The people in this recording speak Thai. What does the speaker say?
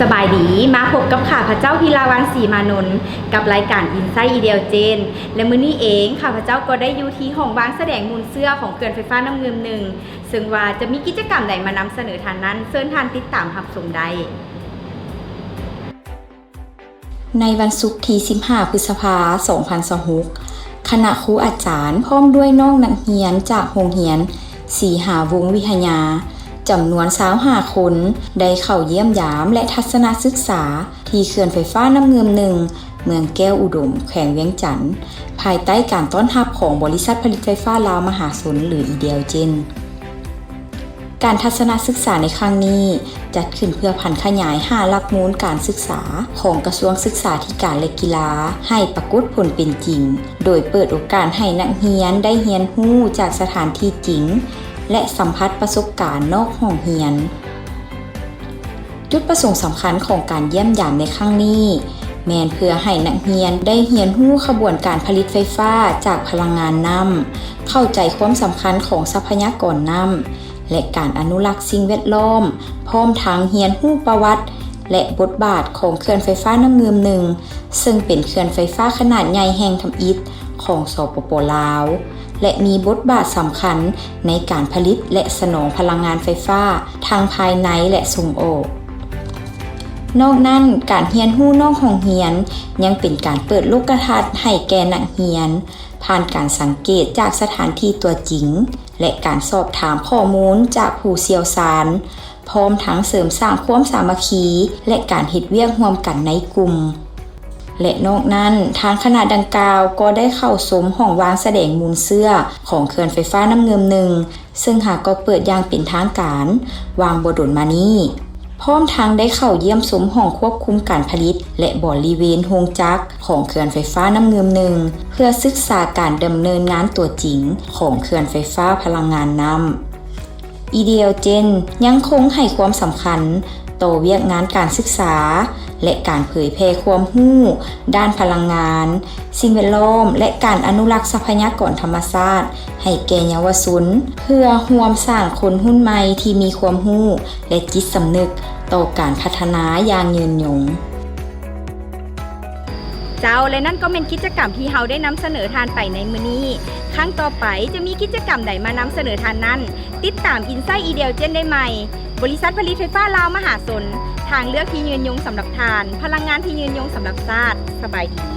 สบายดีมาพบกับข้าพเจ้าพิลาวันศรีมานนท์กับรายการอินไซต์อีเดียเจนและมื้อนี้เองข้าพเจ้าก็ได้อยู่ที่ห้องวางแสดงมูลเสื้อของเขื่อนไฟฟ้าน้ำเงิมหนึ่งซึ่งว่าจะมีกิจกรรมใดมานำเสนอทานนั้นเชิญท่านติดตามรับชมได้ในวันศุกร์ที่15 พฤษภาคม 2026 คณะครูอาจารย์พร้อมด้วยน้องนักเรียนจากโรงเรียนศรีหาวงศ์วิทยาจำนวน25 คนได้เข้าเยี่ยมยามและทัศนศึกษาที่เขื่อนไฟฟ้าน้ำเงิมหนึ่งเมืองแก้วอุดมแขวงเวียงจันทน์ภายใต้การต้อนรับของบริษัทผลิตไฟฟ้าลาวมหาชนหรืออีเดียเจนการทัศนศึกษาในครั้งนี้จัดขึ้นเพื่อพันขยาย5หลักมูลการศึกษาของกระทรวงศึกษาธิการและกีฬาให้ปรากฏผลเป็นจริงโดยเปิดโอกาสให้นักเรียนได้เรียนรู้จากสถานที่จริงและสัมผัสประสบการณ์นอกห้องเรียนจุดประสงค์สำคัญของการเยี่ยมยามในครั้งนี้แม้นเพื่อให้นักเรียนได้เรียนรู้ขบวนการผลิตไฟฟ้าจากพลังงานน้ำเข้าใจความสำคัญของทรัพยากรน้ำและการอนุรักษ์สิ่งแวดล้อมพร้อมทั้งเรียนรู้ประวัติและบทบาทของเขื่อนไฟฟ้าน้ำเงิมหนึ่งซึ่งเป็นเขื่อนไฟฟ้าขนาดใหญ่แห่งทำอิฐของสปป.ลาวและมีบทบาทสำคัญในการผลิตและสนองพลังงานไฟฟ้าทั้งภายในและส่งออกนอกนั้นการเรียนรู้นอกห้องเรียนยังเป็นการเปิดโลกทัศน์ให้แก่นักเรียนผ่านการสังเกตจากสถานที่ตัวจริงและการสอบถามข้อมูลจากผู้เชี่ยวชาญพร้อมทั้งเสริมสร้างความสามัคคีและการเฮ็ดเวียกร่วมกันในกลุ่มและนอกนั้นทางคณะดังกล่าวก็ได้เข้าชมห้องวางแสดงมูลเสื้อของเขื่อนไฟฟ้าน้ำเงิมหนึ่งซึ่งหากก็เปิดอย่างเป็นทางการวางบ่ดนมานี้พร้อมทั้งได้เข้าเยี่ยมชมห้องควบคุมการผลิตและบริเวณโรงจักรของเขื่อนไฟฟ้าน้ำเงิมหนึ่งเพื่อศึกษาการดำเนินงานตัวจริงของเขื่อนไฟฟ้าพลังงานน้ำอีเดียเจนยังคงให้ความสำคัญต่อเวียกงานการศึกษาและการเผยแพร่ความรู้ด้านพลังงานสิ่งแวดล้อมและการอนุรักษ์ทรัพยากรธรรมชาติให้แก่เยาวชนเพื่อร่วมสร้างคนรุ่นใหม่ที่มีความรู้และจิตสำนึกต่อการพัฒนาอย่างยืนยงเจ้าและนั่นก็เป็นกิจกรรมที่เราได้นำเสนอทานไปในมื้อนี้ครั้งต่อไปจะมีกิจกรรมใดมานำเสนอทานนั้นติดตามอินไซต์อีเดียเจนได้ใหม่บริษัทผลิตไฟฟ้าลาวมหาชนทางเลือกที่ยืนยงสำหรับทานพลังงานที่ยืนยงสำหรับชาติสบายดี